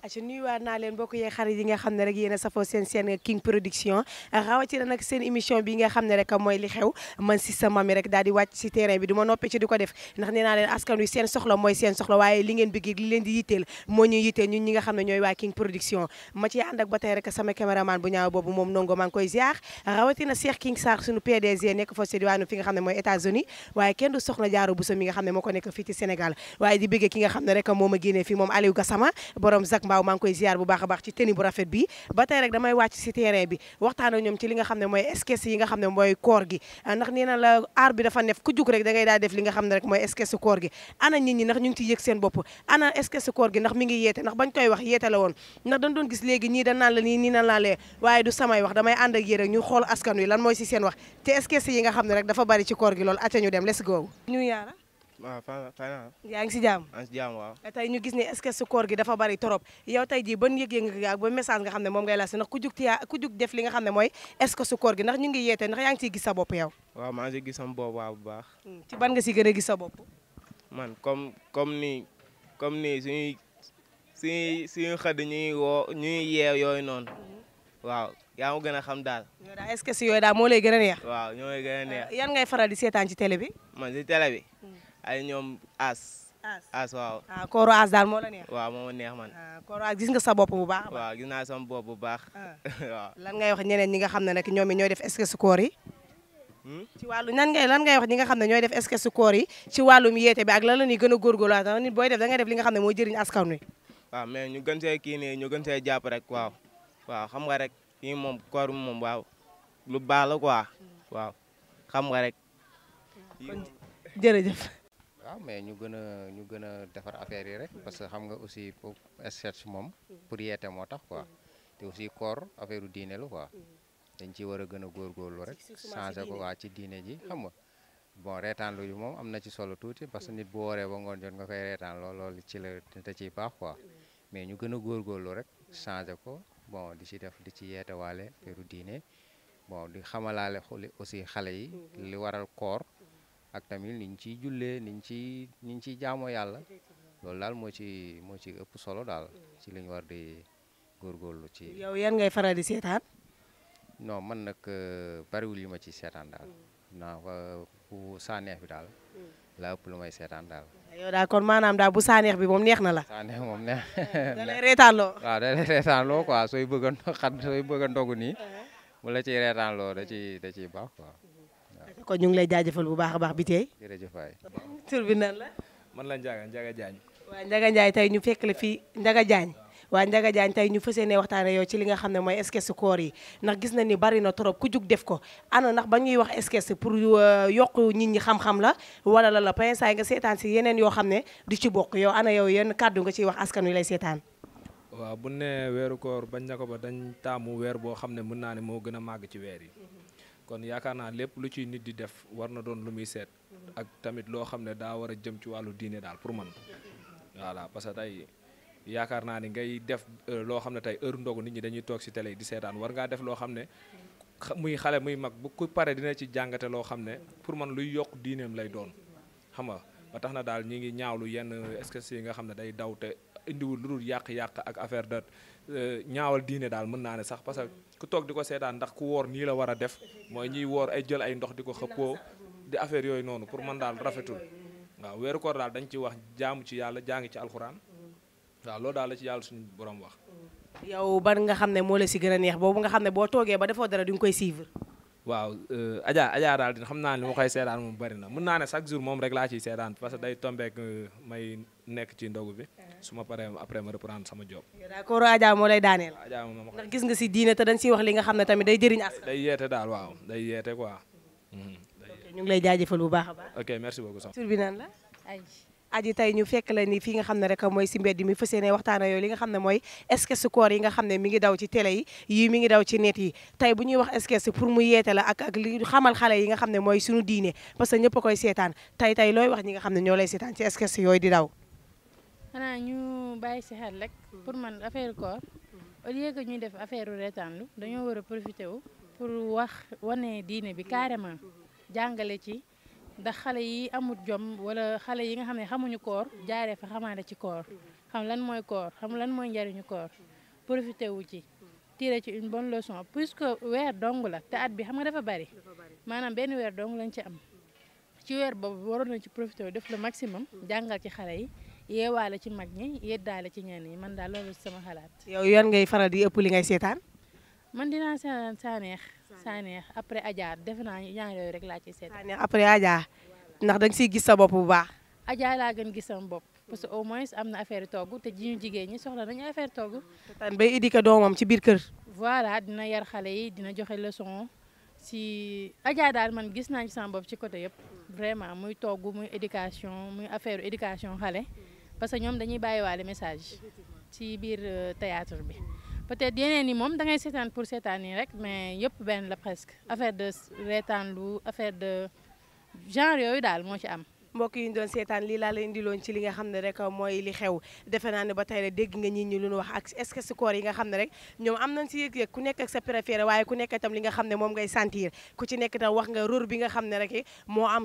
aca nuyuwaat naa leen mbokk yee xarit yi nga xam ne rek yéen a safoo seen King Production rawatina nag seen émission bi nga xam ne rek mooy li xew man si sa mami rek daal di wàcc si terrain bi du ma noppee ci di ko def ndax nee naa leen askan wi seen soxla mooy seen soxla waaye li ngeen bëgg li leen di yitteel moo ñuy yitteel ñun ñi nga xam ne ñooy waa King Production ma ci ànd ak ba tey rek sama caméraman bu ñaaw boobu moom nongo maa ngi koy ziar rawatina Cheikh King Sarr suñu PDG nekk fa si diwaanu fi nga xam ne mooy États-Unis waaye kenn du soxna Jaaro Bousso mi nga xam ne moo ko nekk fii ci Sénégal waaye di bëgg ki nga xam ne rek moo ma génnee fii moom Aliou Gassama borom Zak Mbaaw maa ngi koy ziar bu baax a baax ci tenue bu rafet bi ba tey rek damay wàcc si terrain bi waxtaan ak ñoom ci li nga xam ne mooy sketch yi nga xam ne mooy koor gi ndax nee na la aar bi dafa nef ku jug rek da ngay daal def li nga xam ne rek mooy sketch koor gi ana nit ñi ndax ñu ngi ci yëg seen bopp ana sketch koor gi ndax mi ngi yeete ndax bañ koy wax yeete la woon ndax dañ doon gis léegi ñii dañ naan la nii nan laa lee waaye du samay wax damay ànd ak yéen rek ñu xool askan wi lan mooy si seen wax te sketch yi nga xam ne rek dafa bari ci koor gi loolu acca ñu dem let's go ñu yaara waaw fay yaa ngi si jàmm waaw tey ñu gis ne est-ce que su koor gi dafa bari trop yow tey jii ban yëg-yëg nga ak ba message nga xam ne moom ngay laajte ndax ku jug def li nga xam ne mooy est-ce que su koor gi ndax ñu ngi yeete ndax yaa ngi ciy gis sa bopp yow waaw maa ngi ciy gis sama bopp waaw bu baax ci ban nga si gën a gis sa bopp man comme nii suñuy xëdd ñuy yeew yooyu noonu waaw yaa ma gën a xam daal yow daal est-ce que si yooyu daal moo lay gën a neex waaw ñoo lay gën a neex yan ngay faral di seetaan ci télé bi man si télé bi ay ñoom as waaw kooru as daal moo la neex waaw moo ma neex man kooru as gis nga sa bopp bu baax waaw gis naa sama bopp bu baax waaw lan ngay wax ñeneen ñi nga xam ne nag ñoom ñooy def sketch koor yi ci wàllu lan ngay wax ñi nga xam ne ñooy def sketch koor yi ci wàllum yeete bi ak lan la ñuy gën a góorgóorlu tax nit booy def da ngay def li nga xam ne mooy jëriñ askan wi waaw mais ñu gën see kii nii ñu gën see jàpp rek waaw xam nga rek kii moom koor moom waaw lu baax la quoi waaw xam nga rek jërëjëf waaw mais ñu gën a defar affaire yi rek parce que xam nga aussi pour sketch moom pour yeete moo tax quoi te aussi koor affaire u diine la quoi dañ ci war a gën a góorgóorlu rek changé ko waa ci diine ji xam nga bon reetaanlu yu moom am na ci solo tuuti parce que nit bu wooree ba ngoon jot nga koy reetaan loolu ci la te ciy baax quoi mais ñu gën a góorgóorlu rek changé ko bon di ci yeete waale affaire u diine bon di xamalaale aussi xale yi li waral koor ak tamit niñ ciy jullee niñ ciy jaamoo yàlla loolu daal moo ci ëpp solo daal ci liñ war di góorgóorlu ci. yow yan ngay faral di seetaan. non man nag bariwul yi ma ci seetaan daal naa bu saaneex bi daal la ëpp lu may seetaan daal. yow daal kon maanaam daal bu saaneex bi moom neex na la. saaneex moom neex. da lay reetaanloo. waaw da lay reetaanloo quoi sooy bëgg a ndogu nii mu la ciy reetaanloo da ciy baax quoi. kon ñu ngi lay jaajëfal bu baax a baax bi tey. jërëjëf waay. tur bi nan la. man la Ndiaga Diagne. waaw Ndiaga Ndiaye tey ñu fekk la fii Ndiaga Diagne waaw Ndiaga Diagne tey ñu fas yéene waxtaane yow ci li nga xam ne mooy sketch koor yi ndax gis na ni bari na trop ku jug def ko ana ndax ba ñuy wax sketch pour yokk nit ñi xam-xam la wala la pinsaay nga seetaan si yeneen yoo xam ne du ci bokk yow ana yow yenn kàddu nga ciy wax askan wi lay seetaan. waaw bu ne weeru koor bañ na ko ba dañ taamu weer boo xam ne mën naa ne moo gën a màgg ci weer yi kon yaakaar naa lépp lu ciy nit di def war na doon lu muy seet ak tamit loo xam ne daa war a jëm ci wàllu diine daal pour man voilà parce que tey yaakaar naa ni ngay def loo xam ne tey heure ndogu nit ñi dañuy toog ci télé di seetaan war ngaa def loo xam ne muy xale muy mag bu ku pare dina ci jàngate loo xam ne pour man luy yokk diineem lay doon xam nga ba tax na daal ñi ngi ñaawlu yenn sketch yi nga xam ne day daw te indiwul lu dul yàq-yàq ak affaire de ñaawal diine daal mën naa ne sax parce que ku toog di ko seetaan ndax ku woor nii la war a def mooy ñiy woor ay jël ay ndox di ko xëppoo di affaire yooyu noonu pour man daal rafetul waaw weeru koor daal dañ ci wax jaamu ci yàlla jaa ngi ci alxuraan waaw loolu daal la ci yàlla suñu borom wax. yow ban nga xam ne moo la si gën a neex boobu nga xam ne boo toogee ba defoo dara di nga koy suivre. waaw Adja daal dina xam naa ne li ma koy seetaan moom bari na mën naa ne chaque jour moom rek laa ciy seetaan parce que day tombeek may nekk ci ndogu bi su ma paree après ma reprendre sama job. d'accord Adja moo lay daaneel. Adja moom ndax gis nga si diine te dañ siy wax li nga xam ne tamit day jëriñ askan. day yeete daal waaw day yeete quoi. ñu ngi lay jaajëfal bu baax a baax. ok merci beaucoup. tur bi naan la. aji tey ñu fekk la ni fii nga xam ne rek mooy si mbedd mi fas yéene waxtaana yooyu li nga xam ne mooy sketch koor yi nga xam ne mi ngi daw ci télé yi yii mi ngi daw ci net yi tey bu ñuy wax sketch pour mu yeete la ak li xamal xale yi nga xam ne mooy suñu diine parce que ñëpp a koy seetaan tey looy wax ñi nga xam ne ñoo lay seetaan ci sketch yooyu di daw. xanaa ñu bàyyi si xel rek pour man affaire koor au lieu que ñuy def affaire reetaanlu dañoo war a profité wu pour wane diine bi carrément jàngale ci. ndax xale yi amut jom wala xale yi nga xam ne xamuñu koor jaaree fa xamaane ci koor xam lan mooy koor xam lan mooy njariñu koor profité wu ci tiré ci une bonne leçon puisque weer dong la te at bi xam nga dafa bari maanaam benn weer dong lañ ci am ci weer boobu waroon nañ ci profité wu def le maximum jàngal ci xale yi yeewaale ci mag ñi yeddaale ci ñenn ñi man daal loolu sama xalaat. yow yan ngay faral di ëpp li ngay seetaan. man dinaa seetaan Sanekh après Adja defe naa ñaar yooyu rek laa ciy seetaan. Sanekh après Adja ndax da nga siy gis sa bopp bu baax. Adja laa gën gis sama bopp parce que au moins am na affaire togg te ji ñu jigéen ñi soxla nañu affaire togg. tan bay éduquer doomam ci biir kër. voilà dina yar xale yi dina joxe leçon si Adja daal man gis naa ci sama bopp ci côté yëpp vraiment muy togg muy éducation muy affaire éducation xale parce que ñoom dañuy bàyyiwaale message ci biir théâtre bi peut-être yeneen yi moom da ngay seetaan pour seetaan yi rek mais yëpp benn la presque affaire de reetaanlu affaire de genre yooyu daal moo ci am. mbokk yi ñu doon seetaan lii laa la indiloon ci li nga xam ne rek mooy li xew defe naa ne ba tey rek dégg nga ñit ñi lu ñu wax ak est-ce que koor yi nga xam ne rek ñoom am nañ si yëg-yëg ku nekk ak sa préféré waaye ku nekk itam li nga xam ne moom ngay sentir ku ci nekk itam wax nga rôle bi nga xam ne rek moo am